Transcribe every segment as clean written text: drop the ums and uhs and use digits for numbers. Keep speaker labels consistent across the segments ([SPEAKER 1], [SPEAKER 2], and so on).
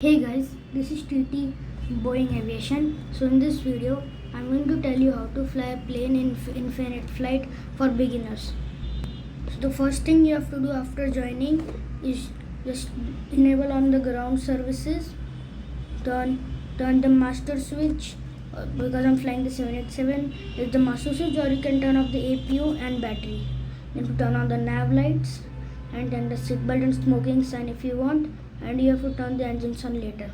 [SPEAKER 1] Hey guys, this is TT Boeing Aviation. So in this video, I'm going to tell you how to fly a plane in infinite flight for beginners. So the first thing you have to do after joining is just enable on the ground services, turn the master switch. Because I'm flying the 787, it's the master switch, or you can turn off the APU and battery. Then to turn on the nav lights and then the seatbelt and smoking sign if you want, and you have to turn the engines on later.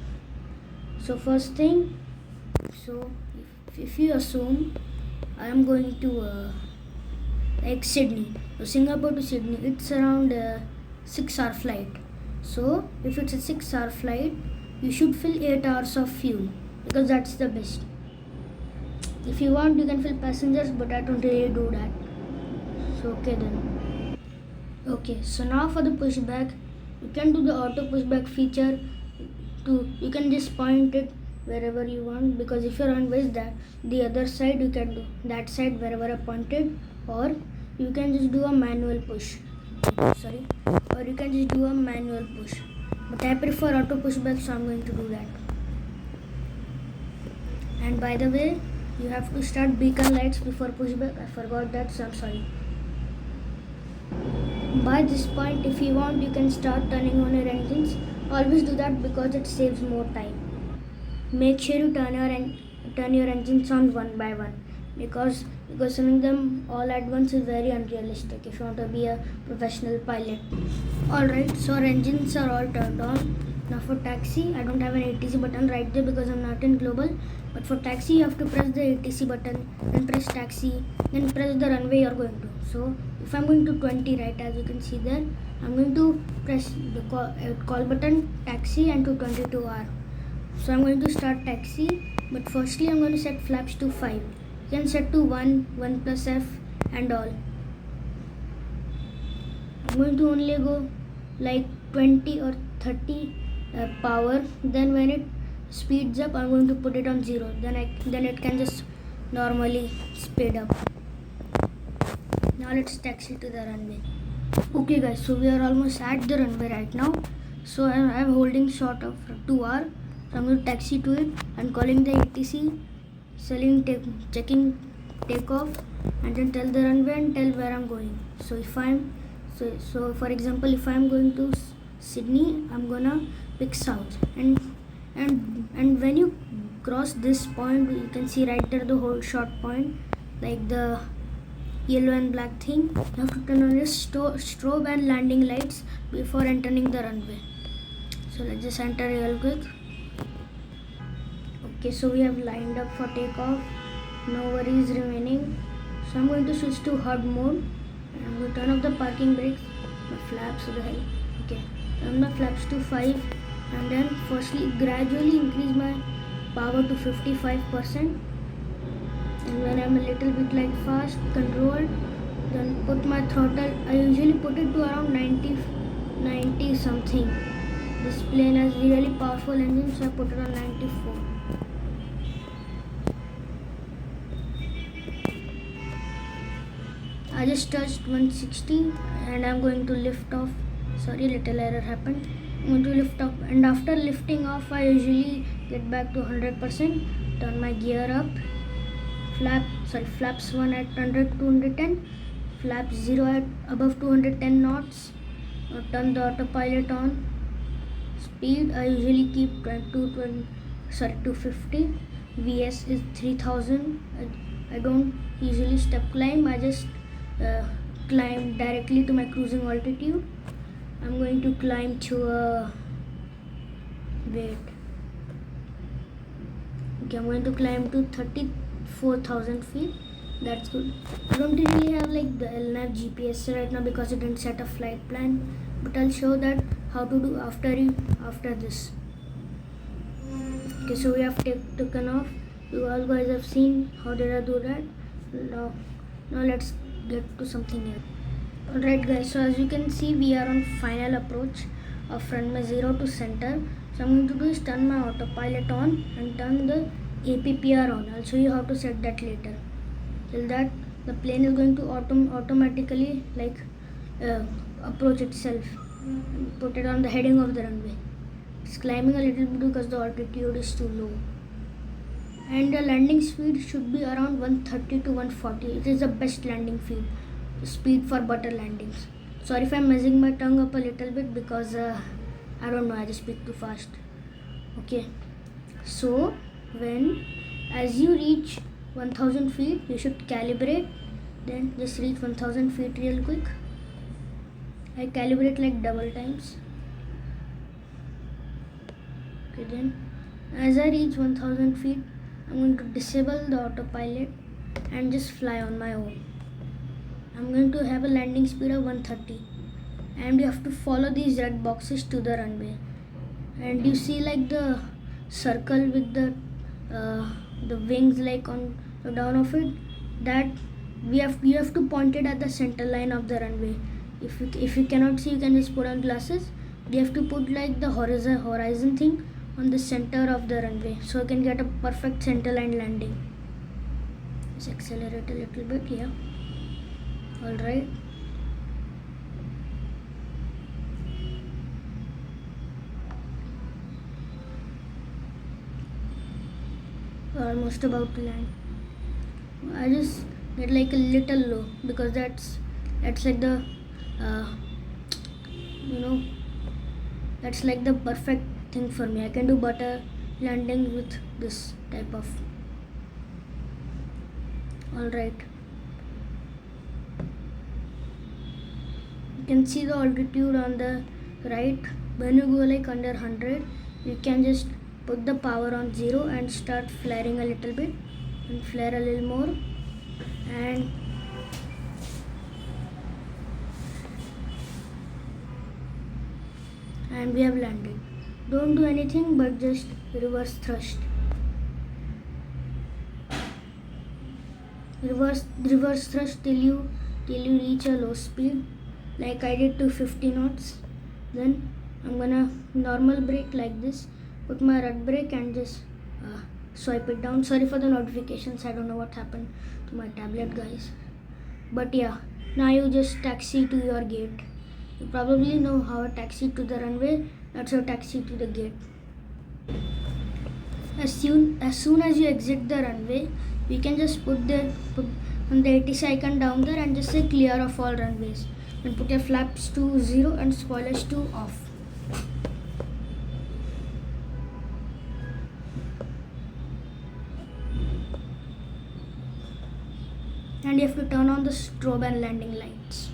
[SPEAKER 1] So first thing, so if you assume I am going to like Sydney, so Singapore to Sydney, it's around a 6-hour flight. So if it's a 6-hour flight, you should fill 8 hours of fuel because that's the best. If you want, you can fill passengers, but I don't really do that. So okay then. Okay, so now for the pushback, you can do the auto pushback feature. You can just point it wherever you want, because if you're on ways that the other side, you can do that side wherever I pointed, or you can just do a manual push. Or you can just do a manual push. But I prefer auto pushback, so I'm going to do that. And by the way, you have to start beacon lights before pushback. I forgot that, so I'm sorry. By this point, if you want, you can start turning on your engines. Always do that because it saves more time. Make sure you turn your engines on one by one, because turning them all at once is very unrealistic if you want to be a professional pilot. Alright, so our engines are all turned on. Now for taxi, I don't have an ATC button right there because I'm not in global. But for taxi, you have to press the ATC button, then press taxi, then press the runway you're going to. So if I'm going to 20, right, as you can see there, I'm going to press the call button, taxi, and to 22R. So I'm going to start taxi, but firstly I'm going to set flaps to 5. You can set to 1 plus F and all. I'm going to only go like 20 or 30 power. Then when it speeds up, I'm going to put it on 0. Then it can just normally speed up. Now let's taxi to the runway. Okay guys, so we are almost at the runway right now. So I'm holding short of 2R. So I'm going to taxi to it and calling the ATC, checking takeoff, and then tell the runway and tell where I'm going. So for example, if I'm going to Sydney, I'm gonna pick south, and when you cross this point, you can see right there the whole short point, like the yellow and black thing. You have to turn on your strobe and landing lights before entering the runway. So let's just enter real quick. Okay, so we have lined up for takeoff. No worries remaining. So I'm going to switch to HUD mode. And I'm going to turn off the parking brakes. My flaps, what the hell? Okay, turn the flaps to 5. And then firstly, gradually increase my power to 55%. And when I'm a little bit like fast, controlled, then put my throttle. I usually put it to around 90 something. This plane has really powerful engine, so I put it on 94. I just touched 160 and I'm going to lift off. Sorry, little error happened. I'm going to lift off, and after lifting off, I usually get back to 100%. Turn my gear up. Flaps 1 at 210. Flaps 0 at above 210 knots. Now turn the autopilot on. Speed I usually keep 250. VS is 3000. I don't usually step climb. I just climb directly to my cruising altitude. I'm going to climb to I'm going to climb to 34,000 feet. That's good. I don't really have like the LNAV GPS right now because I didn't set a flight plan, but I'll show that how to do after this. Okay, so we have taken off. You all guys have seen how did I do that. Now let's get to something else. Alright guys, so as you can see, we are on final approach of runway 0 to center. So I'm going to do is turn my autopilot on and turn the APPR on. I'll show you how to set that later. Till that, the plane is going to automatically approach itself and put it on the heading of the runway. It's climbing a little bit because the altitude is too low. And the landing speed should be around 130 to 140. It is the best landing speed for butter landings. Sorry if I'm messing my tongue up a little bit because I don't know, I just speak too fast. Okay, so as you reach 1000 feet, you should calibrate. Then just reach 1000 feet real quick. I calibrate like double times. Okay, then as I reach 1000 feet, I'm going to disable the autopilot and just fly on my own. I'm going to have a landing speed of 130, and you have to follow these red boxes to the runway. And you see like the circle with the wings like on the down of it, that you have to point it at the center line of the runway. If you cannot see, you can just put on glasses. You have to put like the horizon thing on the center of the runway, so you can get a perfect center line landing. Let's accelerate a little bit. Yeah, alright. Almost about to land. I just get like a little low because that's like the that's like the perfect thing for me. I can do butter landing with this type of. Alright, you can see the altitude on the right. When you go like under 100, you can just put the power on 0 and start flaring a little bit, and flare a little more, and we have landed. Don't do anything but just reverse thrust. Reverse thrust till you reach a low speed, like I did to 50 knots. Then I'm gonna normal brake like this, put my rud brake and just swipe it down. Sorry for the notifications, I don't know what happened to my tablet, guys. But yeah, now you just taxi to your gate. You probably know how a taxi to the runway, that's how taxi to the gate. As soon as you exit the runway, you can just put on the ATC icon down there and just say clear of all runways. Then put your flaps to 0 and spoilers to off. And you have to turn on the strobe and landing lights.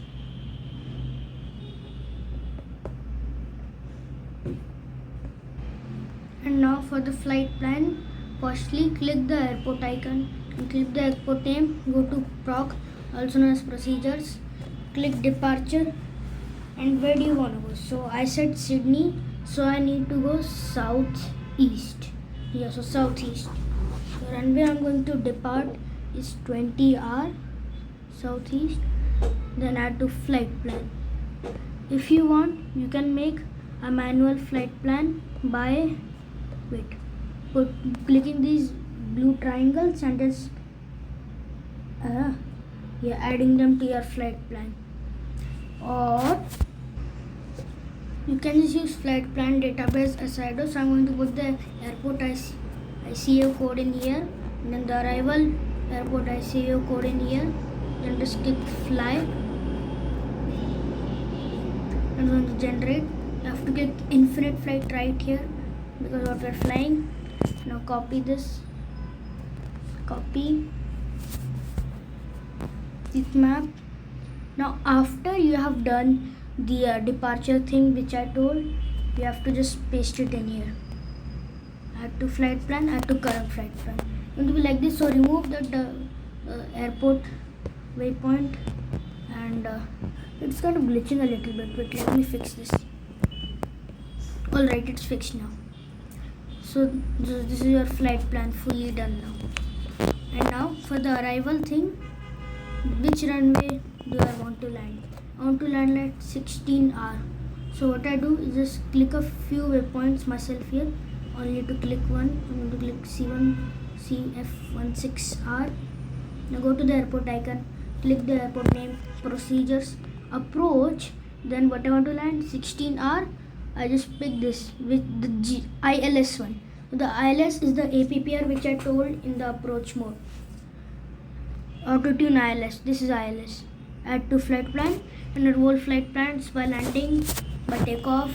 [SPEAKER 1] And now for the flight plan, firstly click the airport icon and click the airport name, go to proc, also known as procedures, click departure, and where do you want to go? So I said Sydney, so I need to go southeast. Yeah, so southeast. So runway I'm going to depart is 20R southeast. Then add to flight plan. If you want, you can make a manual flight plan by clicking these blue triangles and just adding them to your flight plan. Or you can just use flight plan database aside. So I'm going to put the airport ICAO code in here, and then the arrival airport ICAO code in here. Then just click fly. I'm going to generate. You have to click infinite flight right here because what we're flying. Now copy this. Copy this map. Now after you have done the departure thing which I told, you have to just paste it in here. Add to flight plan, add to current flight plan. It's going to be like this. So remove the airport waypoint, and it's kind of glitching a little bit, but let me fix this. Alright, it's fixed now. So this is your flight plan fully done now. And now for the arrival thing, which runway do I want to land? I want to land at 16R. So what I do is just click a few waypoints myself here. Only to click one. I'm going to click C1 CF16R. Now go to the airport icon, click the airport name, procedures, approach. Then what I want to land, 16R. I just picked this with the ILS one. The ILS is the APPR which I told in the approach mode. Auto tune ILS. This is ILS. Add to flight plan and enroll flight plans by landing, by takeoff,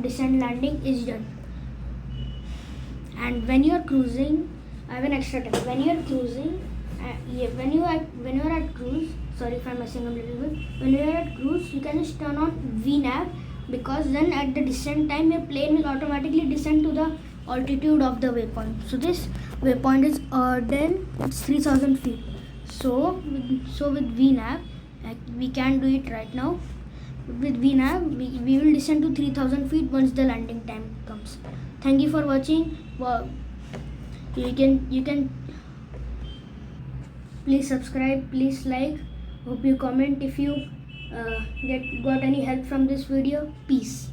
[SPEAKER 1] descent, landing is done. And when you are cruising, I have an extra tip. When you are cruising, when you are at cruise, sorry if I'm messing up a little bit. When you are at cruise, you can just turn on VNAV, because then at the descent time your plane will automatically descend to the altitude of the waypoint. So this waypoint is then it's 3000 feet. So with VNAV, we can do it right now. With VNAV, we will descend to 3000 feet once the landing time comes. Thank you for watching. Well, you can please subscribe, please like, hope you comment if you got any help from this video. Peace.